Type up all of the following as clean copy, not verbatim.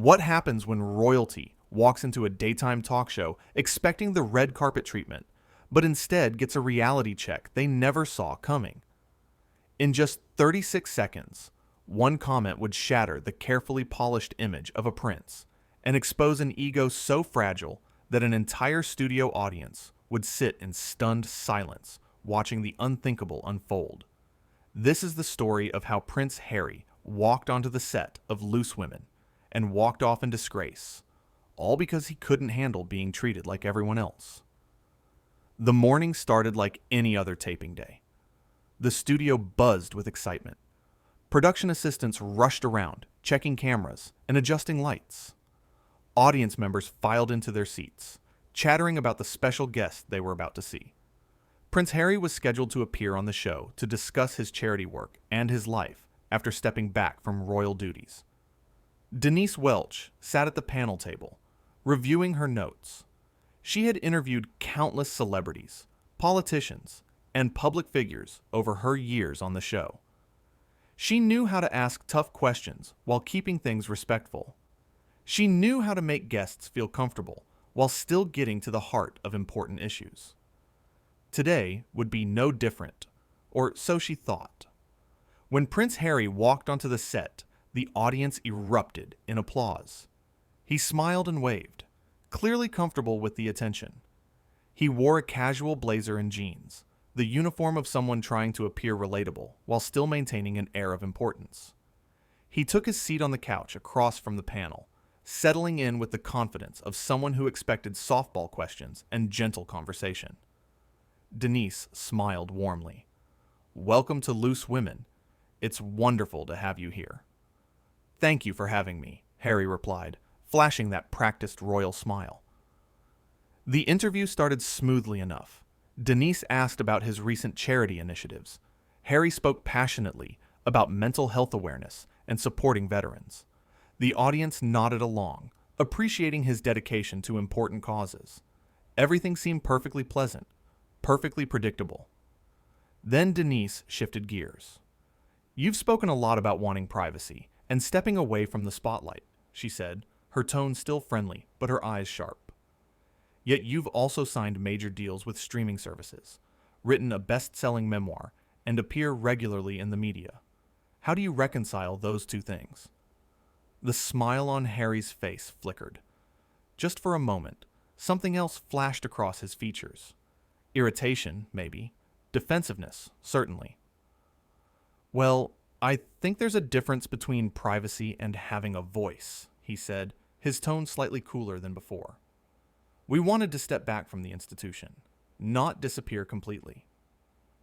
What happens when royalty walks into a daytime talk show expecting the red carpet treatment, but instead gets a reality check they never saw coming? In just 36 seconds, one comment would shatter the carefully polished image of a prince and expose an ego so fragile that an entire studio audience would sit in stunned silence watching the unthinkable unfold. This is the story of how Prince Harry walked onto the set of Loose Women and walked off in disgrace, all because he couldn't handle being treated like everyone else. The morning started like any other taping day. The studio buzzed with excitement. Production assistants rushed around, checking cameras and adjusting lights. Audience members filed into their seats, chattering about the special guest they were about to see. Prince Harry was scheduled to appear on the show to discuss his charity work and his life after stepping back from royal duties. Denise Welch sat at the panel table, reviewing her notes. She had interviewed countless celebrities, politicians, and public figures over her years on the show. She knew how to ask tough questions while keeping things respectful. She knew how to make guests feel comfortable while still getting to the heart of important issues. Today would be no different, or so she thought. When Prince Harry walked onto the set, the audience erupted in applause. He smiled and waved, clearly comfortable with the attention. He wore a casual blazer and jeans, the uniform of someone trying to appear relatable while still maintaining an air of importance. He took his seat on the couch across from the panel, settling in with the confidence of someone who expected softball questions and gentle conversation. Denise smiled warmly. "Welcome to Loose Women. It's wonderful to have you here." "Thank you for having me," Harry replied, flashing that practiced royal smile. The interview started smoothly enough. Denise asked about his recent charity initiatives. Harry spoke passionately about mental health awareness and supporting veterans. The audience nodded along, appreciating his dedication to important causes. Everything seemed perfectly pleasant, perfectly predictable. Then Denise shifted gears. "You've spoken a lot about wanting privacy and stepping away from the spotlight," she said, her tone still friendly, but her eyes sharp. "Yet you've also signed major deals with streaming services, written a best-selling memoir, and appear regularly in the media. How do you reconcile those two things?" The smile on Harry's face flickered. Just for a moment, something else flashed across his features. Irritation, maybe. Defensiveness, certainly. "Well, I think there's a difference between privacy and having a voice," he said, his tone slightly cooler than before. "We wanted to step back from the institution, not disappear completely."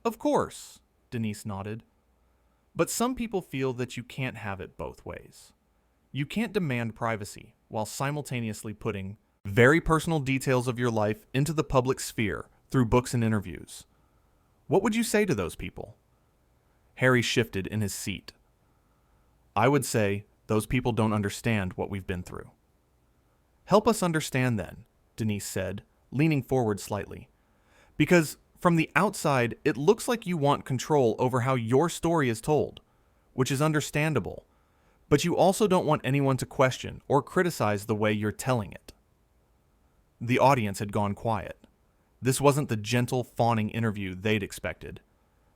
"Of course," Denise nodded. "But some people feel that you can't have it both ways. You can't demand privacy while simultaneously putting very personal details of your life into the public sphere through books and interviews. What would you say to those people?" Harry shifted in his seat. "I would say those people don't understand what we've been through." "Help us understand then," Denise said, leaning forward slightly. "Because from the outside, it looks like you want control over how your story is told, which is understandable, but you also don't want anyone to question or criticize the way you're telling it." The audience had gone quiet. This wasn't the gentle, fawning interview they'd expected.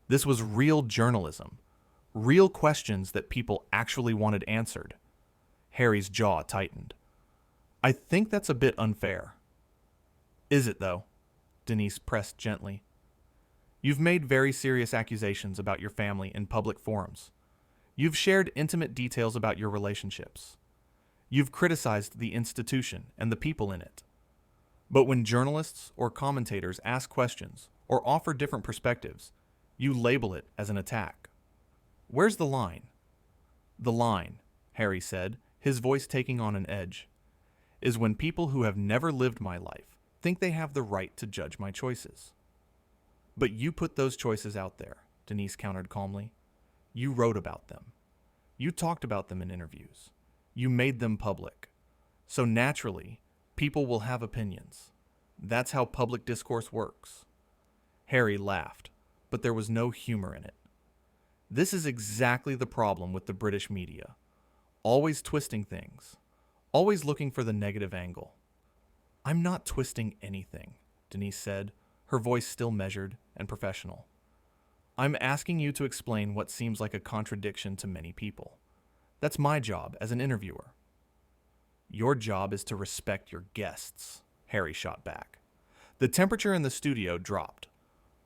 This was real journalism, real questions that people actually wanted answered. Harry's jaw tightened. "I think that's a bit unfair." "Is it, though?" Denise pressed gently. "You've made very serious accusations about your family in public forums. You've shared intimate details about your relationships. You've criticized the institution and the people in it. But when journalists or commentators ask questions or offer different perspectives, you label it as an attack. Where's the line?" "The line," Harry said, his voice taking on an edge, "is when people who have never lived my life think they have the right to judge my choices." "But you put those choices out there," Denise countered calmly. "You wrote about them. You talked about them in interviews. You made them public. So naturally, people will have opinions. That's how public discourse works." Harry laughed, but there was no humor in it. "This is exactly the problem with the British media. Always twisting things. always looking for the negative angle. I'm not twisting anything, Denise said, her voice still measured and professional. I'm asking you to explain what seems like a contradiction to many people. That's my job as an interviewer. Your job is to respect your guests, Harry shot back. The temperature in the studio dropped.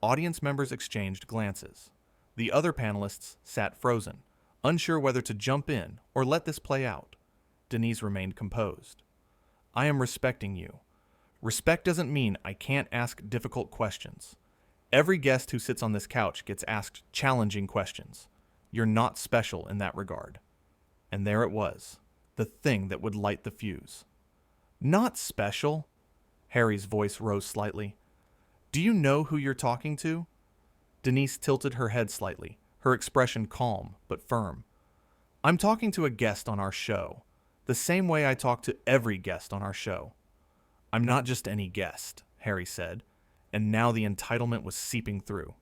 Audience members exchanged glances. The other panelists sat frozen, unsure whether to jump in or let this play out. Denise remained composed. I am respecting you. Respect doesn't mean I can't ask difficult questions. Every guest who sits on this couch gets asked challenging questions. You're not special in that regard. And there it was, the thing that would light the fuse. Not special? Harry's voice rose slightly. Do you know who you're talking to? Denise tilted her head slightly, her expression calm but firm. I'm talking to a guest on our show, the same way I talk to every guest on our show. I'm not just any guest, Harry said, and now the entitlement was seeping through.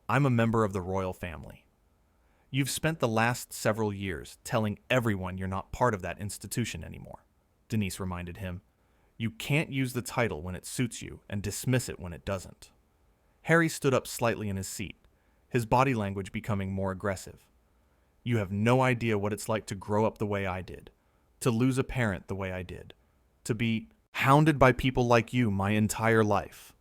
I'm a member of the royal family. You've spent the last several years telling everyone you're not part of that institution anymore, Denise reminded him. You can't use the title when it suits you and dismiss it when it doesn't. Harry stood up slightly in his seat, his body language becoming more aggressive. You have no idea what it's like to grow up the way I did, to lose a parent the way I did, to be hounded by people like you my entire life.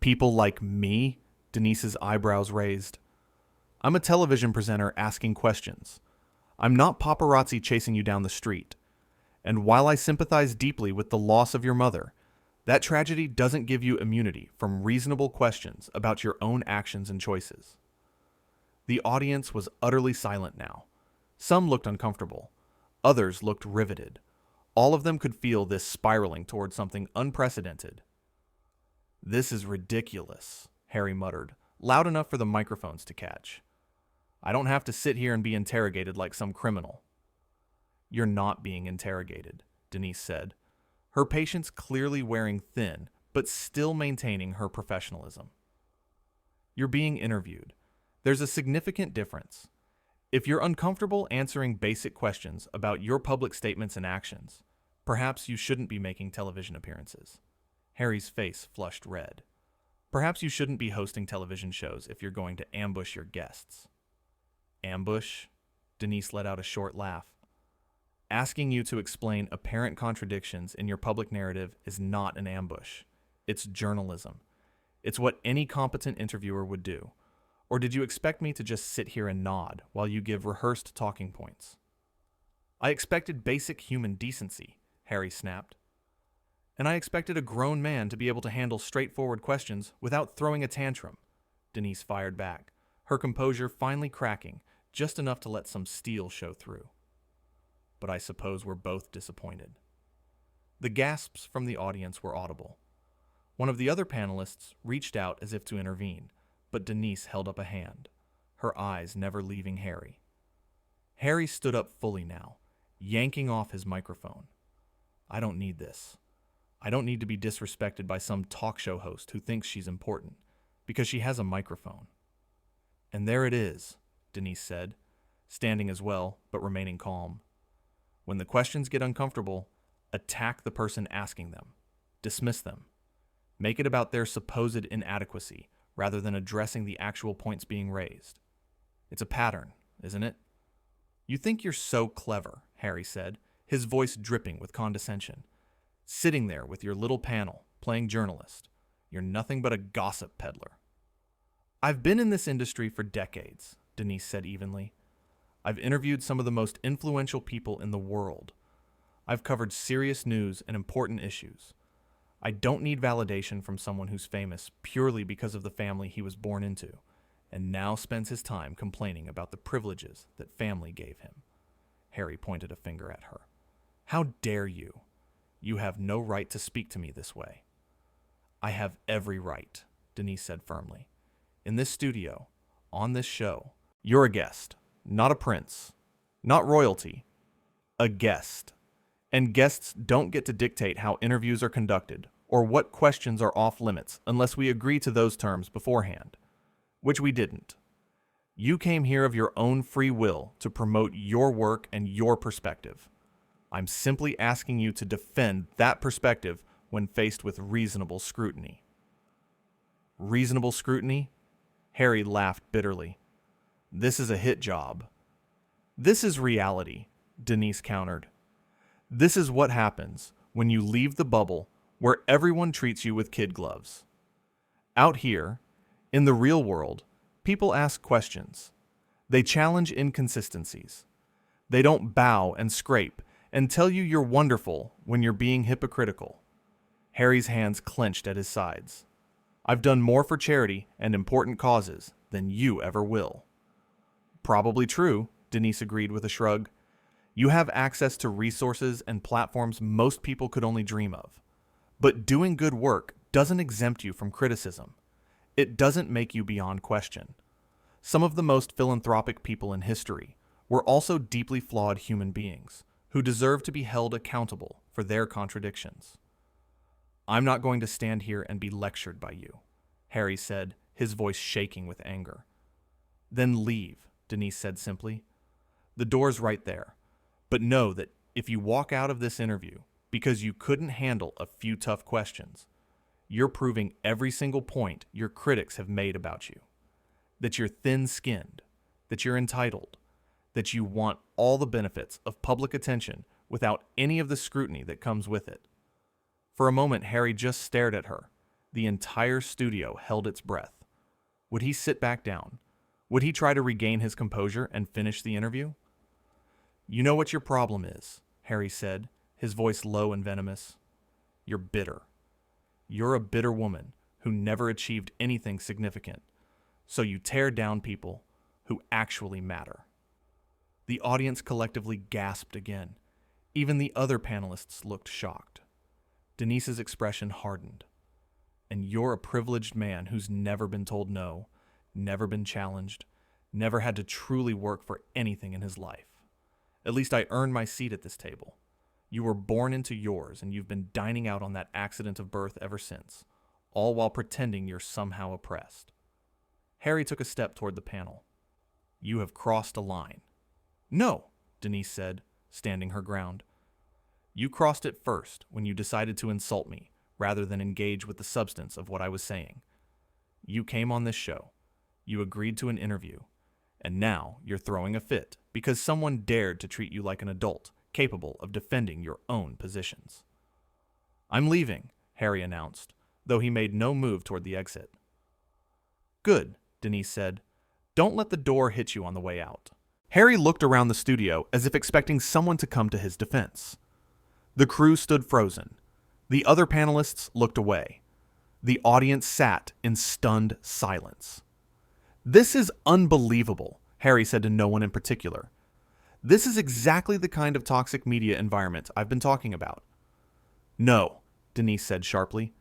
People like me? Denise's eyebrows raised. I'm a television presenter asking questions. I'm not paparazzi chasing you down the street. And while I sympathize deeply with the loss of your mother, that tragedy doesn't give you immunity from reasonable questions about your own actions and choices. The audience was utterly silent now. Some looked uncomfortable. Others looked riveted. All of them could feel this spiraling toward something unprecedented. This is ridiculous, Harry muttered, loud enough for the microphones to catch. I don't have to sit here and be interrogated like some criminal. You're not being interrogated, Denise said, her patience clearly wearing thin, but still maintaining her professionalism. You're being interviewed. There's a significant difference. If you're uncomfortable answering basic questions about your public statements and actions, perhaps you shouldn't be making television appearances. Harry's face flushed red. Perhaps you shouldn't be hosting television shows if you're going to ambush your guests. Ambush? Denise let out a short laugh. Asking you to explain apparent contradictions in your public narrative is not an ambush. It's journalism. It's what any competent interviewer would do. Or did you expect me to just sit here and nod while you give rehearsed talking points? I expected basic human decency, Harry snapped. And I expected a grown man to be able to handle straightforward questions without throwing a tantrum, Denise fired back, her composure finally cracking just enough to let some steel show through. But I suppose we're both disappointed. The gasps from the audience were audible. One of the other panelists reached out as if to intervene, but Denise held up a hand, her eyes never leaving Harry. Harry stood up fully now, yanking off his microphone. I don't need this. I don't need to be disrespected by some talk show host who thinks she's important, because she has a microphone. And there it is, Denise said, standing as well, but remaining calm. When the questions get uncomfortable, attack the person asking them. Dismiss them. Make it about their supposed inadequacy, rather than addressing the actual points being raised. It's a pattern, isn't it? You think you're so clever, Harry said, his voice dripping with condescension. Sitting there with your little panel, playing journalist. You're nothing but a gossip peddler. I've been in this industry for decades, Denise said evenly. I've interviewed some of the most influential people in the world. I've covered serious news and important issues. I don't need validation from someone who's famous purely because of the family he was born into, and now spends his time complaining about the privileges that family gave him. Harry pointed a finger at her. How dare you? You have no right to speak to me this way. I have every right, Denise said firmly. In this studio, on this show, you're a guest, not a prince, not royalty, a guest. And guests don't get to dictate how interviews are conducted or what questions are off limits unless we agree to those terms beforehand, which we didn't. You came here of your own free will to promote your work and your perspective. I'm simply asking you to defend that perspective when faced with reasonable scrutiny. Reasonable scrutiny? Harry laughed bitterly. This is a hit job. This is reality, Denise countered. This is what happens when you leave the bubble where everyone treats you with kid gloves. Out here, in the real world, people ask questions. They challenge inconsistencies. They don't bow and scrape and tell you you're wonderful when you're being hypocritical. Harry's hands clenched at his sides. I've done more for charity and important causes than you ever will. Probably true, Denise agreed with a shrug. You have access to resources and platforms most people could only dream of. But doing good work doesn't exempt you from criticism. It doesn't make you beyond question. Some of the most philanthropic people in history were also deeply flawed human beings who deserve to be held accountable for their contradictions. I'm not going to stand here and be lectured by you, Harry said, his voice shaking with anger. Then leave, Denise said simply. The door's right there, but know that if you walk out of this interview because you couldn't handle a few tough questions, you're proving every single point your critics have made about you. That you're thin-skinned, that you're entitled, that you want all the benefits of public attention without any of the scrutiny that comes with it. For a moment, Harry just stared at her. The entire studio held its breath. Would he sit back down? Would he try to regain his composure and finish the interview? You know what your problem is, Harry said, his voice low and venomous. You're bitter. You're a bitter woman who never achieved anything significant, so you tear down people who actually matter. The audience collectively gasped again. Even the other panelists looked shocked. Denise's expression hardened. And you're a privileged man who's never been told no, never been challenged, never had to truly work for anything in his life. At least I earned my seat at this table. You were born into yours, and you've been dining out on that accident of birth ever since, all while pretending you're somehow oppressed. Harry took a step toward the panel. You have crossed a line. No, Denise said, standing her ground. You crossed it first when you decided to insult me, rather than engage with the substance of what I was saying. You came on this show. You agreed to an interview. And now you're throwing a fit because someone dared to treat you like an adult, capable of defending your own positions. I'm leaving, Harry announced, though he made no move toward the exit. Good, Denise said. Don't let the door hit you on the way out. Harry looked around the studio as if expecting someone to come to his defense. The crew stood frozen. The other panelists looked away. The audience sat in stunned silence. This is unbelievable, Harry said to no one in particular. This is exactly the kind of toxic media environment I've been talking about. No, Denise said sharply.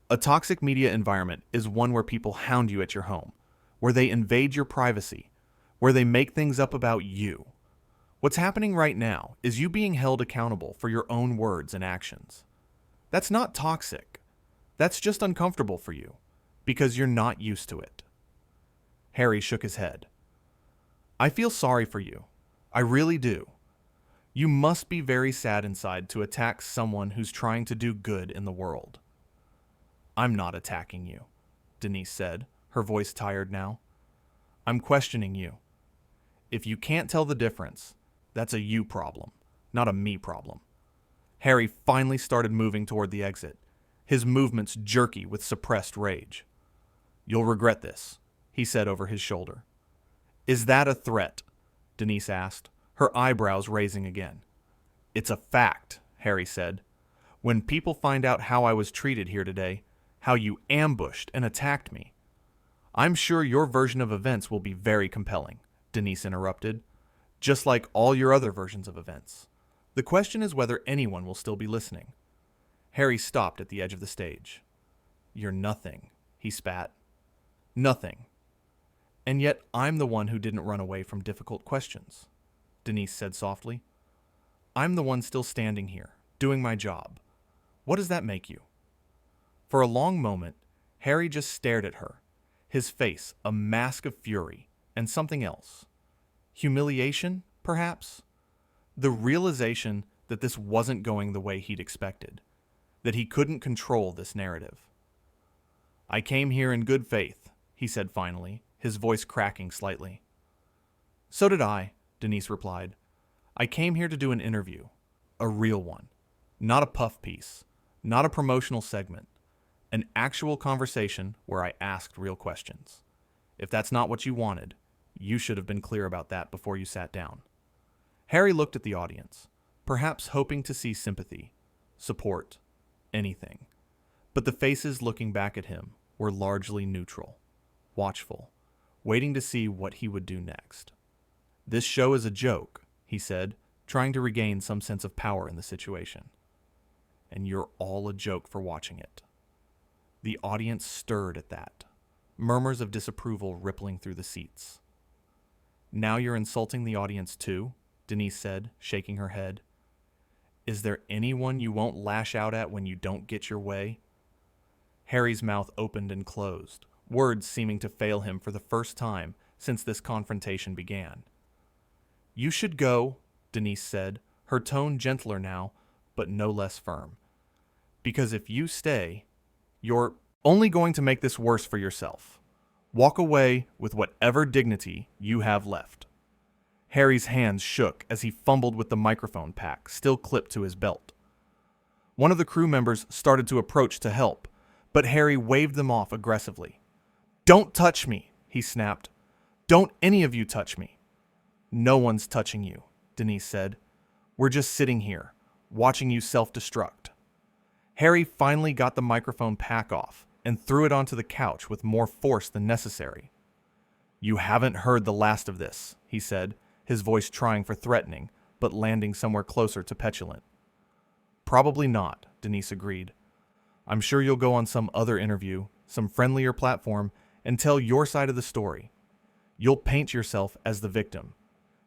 A toxic media environment is one where people hound you at your home, where they invade your privacy, where they make things up about you. What's happening right now is you being held accountable for your own words and actions. That's not toxic. That's just uncomfortable for you, because you're not used to it. Harry shook his head. I feel sorry for you. I really do. You must be very sad inside to attack someone who's trying to do good in the world. I'm not attacking you, Denise said, her voice tired now. I'm questioning you. If you can't tell the difference, that's a you problem, not a me problem. Harry finally started moving toward the exit, his movements jerky with suppressed rage. You'll regret this, he said over his shoulder. Is that a threat? Denise asked, her eyebrows raising again. It's a fact, Harry said. When people find out how I was treated here today, how you ambushed and attacked me. I'm sure your version of events will be very compelling, Denise interrupted, just like all your other versions of events. The question is whether anyone will still be listening. Harry stopped at the edge of the stage. You're nothing, he spat. Nothing. And yet I'm the one who didn't run away from difficult questions, Denise said softly. I'm the one still standing here, doing my job. What does that make you? For a long moment, Harry just stared at her, his face a mask of fury and something else. Humiliation, perhaps? The realization that this wasn't going the way he'd expected, that he couldn't control this narrative. "I came here in good faith," he said finally, his voice cracking slightly. "So did I," Denise replied. "I came here to do an interview. A real one. Not a puff piece. Not a promotional segment. An actual conversation where I asked real questions. If that's not what you wanted, you should have been clear about that before you sat down." Harry looked at the audience, perhaps hoping to see sympathy, support, anything. But the faces looking back at him were largely neutral, watchful, waiting to see what he would do next. "This show is a joke," he said, trying to regain some sense of power in the situation. "And you're all a joke for watching it." The audience stirred at that, murmurs of disapproval rippling through the seats. "Now you're insulting the audience too?" Denise said, shaking her head. "Is there anyone you won't lash out at when you don't get your way?" Harry's mouth opened and closed, words seeming to fail him for the first time since this confrontation began. "You should go," Denise said, her tone gentler now, but no less firm. "Because if you stay, you're only going to make this worse for yourself. Walk away with whatever dignity you have left." Harry's hands shook as he fumbled with the microphone pack, still clipped to his belt. One of the crew members started to approach to help, but Harry waved them off aggressively. "Don't touch me," he snapped. "Don't any of you touch me." "No one's touching you," Denise said. "We're just sitting here, watching you self-destruct." Harry finally got the microphone pack off and threw it onto the couch with more force than necessary. "You haven't heard the last of this," he said, his voice trying for threatening, but landing somewhere closer to petulant. "Probably not," Denise agreed. "I'm sure you'll go on some other interview, some friendlier platform, and tell your side of the story. You'll paint yourself as the victim.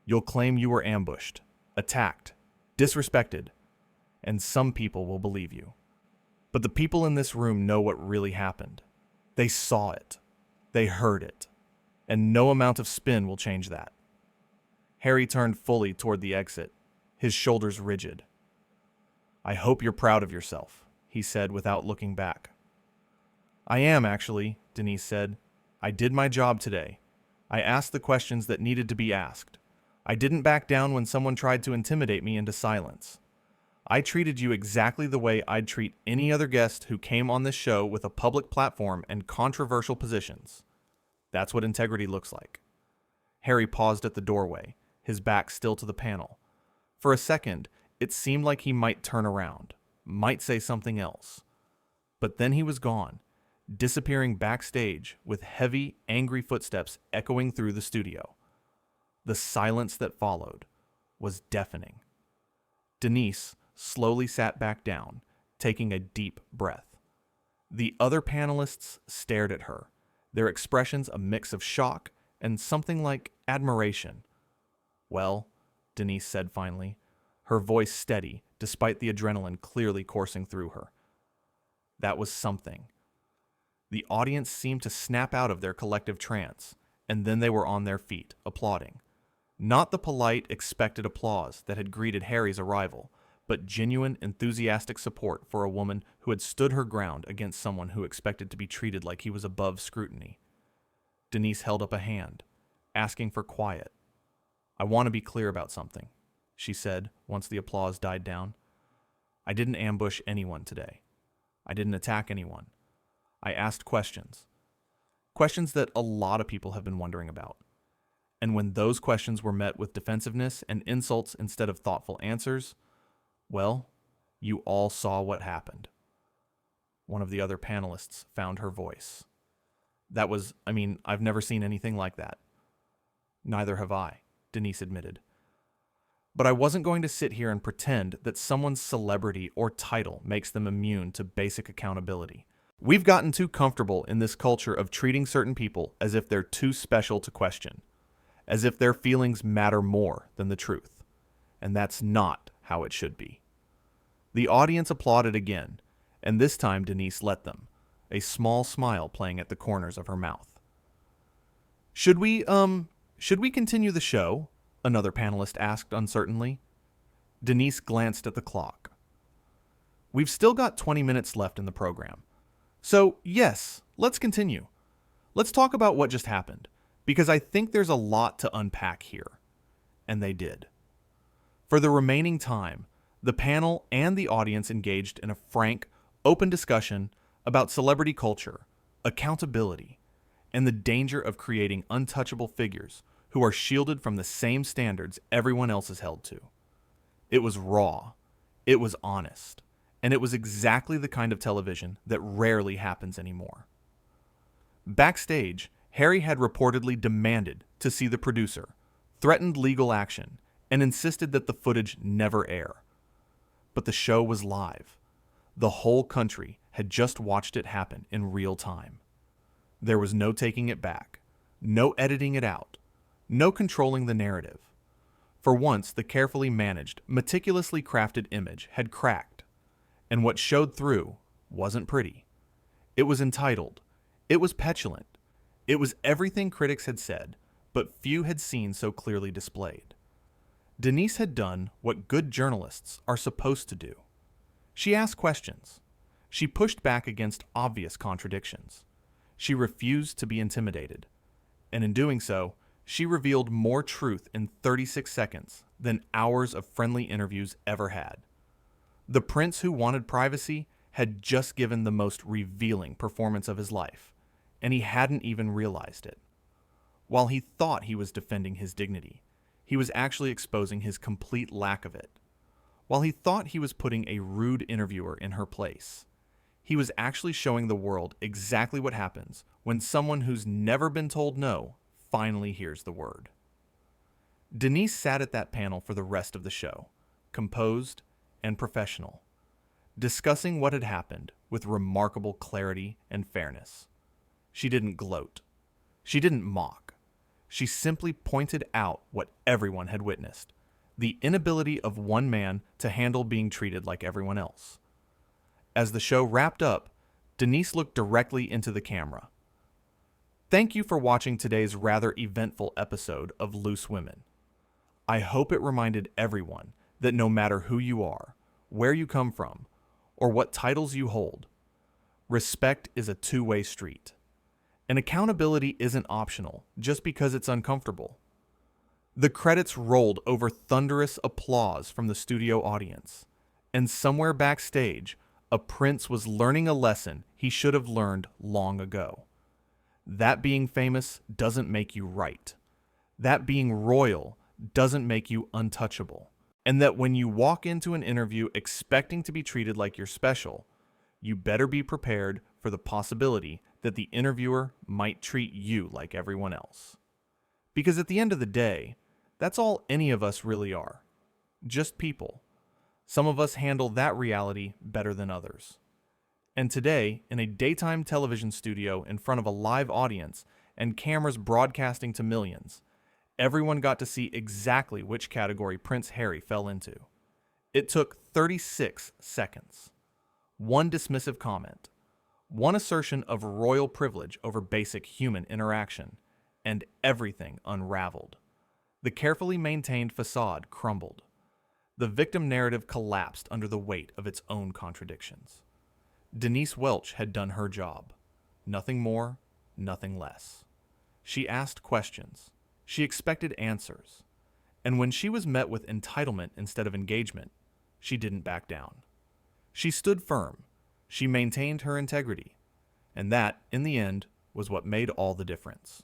You'll claim you were ambushed, attacked, disrespected, and some people will believe you. But the people in this room know what really happened. They saw it. They heard it. And no amount of spin will change that." Harry turned fully toward the exit, his shoulders rigid. "I hope you're proud of yourself," he said without looking back. "I am, actually," Denise said. "I did my job today. I asked the questions that needed to be asked. I didn't back down when someone tried to intimidate me into silence. I treated you exactly the way I'd treat any other guest who came on this show with a public platform and controversial positions. That's what integrity looks like." Harry paused at the doorway, his back still to the panel. For a second, it seemed like he might turn around, might say something else. But then he was gone, disappearing backstage with heavy, angry footsteps echoing through the studio. The silence that followed was deafening. Denise slowly sat back down, taking a deep breath. The other panelists stared at her, their expressions a mix of shock and something like admiration. "Well," Denise said finally, her voice steady despite the adrenaline clearly coursing through her. That was something. The audience seemed to snap out of their collective trance, and then they were on their feet, applauding. Not the polite, expected applause that had greeted Harry's arrival, but genuine, enthusiastic support for a woman who had stood her ground against someone who expected to be treated like he was above scrutiny. Denise held up a hand, asking for quiet. "I want to be clear about something," she said once the applause died down. "I didn't ambush anyone today. I didn't attack anyone. I asked questions. Questions that a lot of people have been wondering about. And when those questions were met with defensiveness and insults instead of thoughtful answers, well, you all saw what happened." One of the other panelists found her voice. I've never seen anything like that." "Neither have I," Denise admitted. "But I wasn't going to sit here and pretend that someone's celebrity or title makes them immune to basic accountability. We've gotten too comfortable in this culture of treating certain people as if they're too special to question, as if their feelings matter more than the truth. And that's not how it should be." The audience applauded again, and this time Denise let them, a small smile playing at the corners of her mouth. Should we continue the show?" another panelist asked uncertainly. Denise glanced at the clock. We've still got 20 minutes left in the program. So, yes, let's continue. Let's talk about what just happened, because I think there's a lot to unpack here. And they did. For the remaining time, the panel and the audience engaged in a frank, open discussion about celebrity culture, accountability, and the danger of creating untouchable figures who are shielded from the same standards everyone else is held to. It was raw, it was honest, and it was exactly the kind of television that rarely happens anymore. Backstage, Harry had reportedly demanded to see the producer, threatened legal action, and insisted that the footage never air. But the show was live. The whole country had just watched it happen in real time. There was no taking it back, no editing it out, no controlling the narrative. For once, the carefully managed, meticulously crafted image had cracked, and what showed through wasn't pretty. It was entitled, it was petulant, it was everything critics had said, but few had seen so clearly displayed. Denise had done what good journalists are supposed to do. She asked questions. She pushed back against obvious contradictions. She refused to be intimidated. And in doing so, she revealed more truth in 36 seconds than hours of friendly interviews ever had. The prince who wanted privacy had just given the most revealing performance of his life, and he hadn't even realized it. While he thought he was defending his dignity, he was actually exposing his complete lack of it. While he thought he was putting a rude interviewer in her place, he was actually showing the world exactly what happens when someone who's never been told no finally hears the word. Denise sat at that panel for the rest of the show, composed and professional, discussing what had happened with remarkable clarity and fairness. She didn't gloat. She didn't mock. She simply pointed out what everyone had witnessed, the inability of one man to handle being treated like everyone else. As the show wrapped up, Denise looked directly into the camera. Thank you for watching today's rather eventful episode of Loose Women. I hope it reminded everyone that no matter who you are, where you come from, or what titles you hold, respect is a two-way street. And accountability isn't optional just because it's uncomfortable. The credits rolled over thunderous applause from the studio audience, and somewhere backstage, a prince was learning a lesson he should have learned long ago. That being famous doesn't make you right. That being royal doesn't make you untouchable. And that when you walk into an interview expecting to be treated like you're special, you better be prepared for the possibility that the interviewer might treat you like everyone else. Because at the end of the day, that's all any of us really are. Just people. Some of us handle that reality better than others. And today, in a daytime television studio in front of a live audience and cameras broadcasting to millions, everyone got to see exactly which category Prince Harry fell into. It took 36 seconds. One dismissive comment, one assertion of royal privilege over basic human interaction, and everything unraveled. The carefully maintained facade crumbled. The victim narrative collapsed under the weight of its own contradictions. Denise Welch had done her job. Nothing more, nothing less. She asked questions. She expected answers. And when she was met with entitlement instead of engagement, she didn't back down. She stood firm. She maintained her integrity. And that, in the end, was what made all the difference.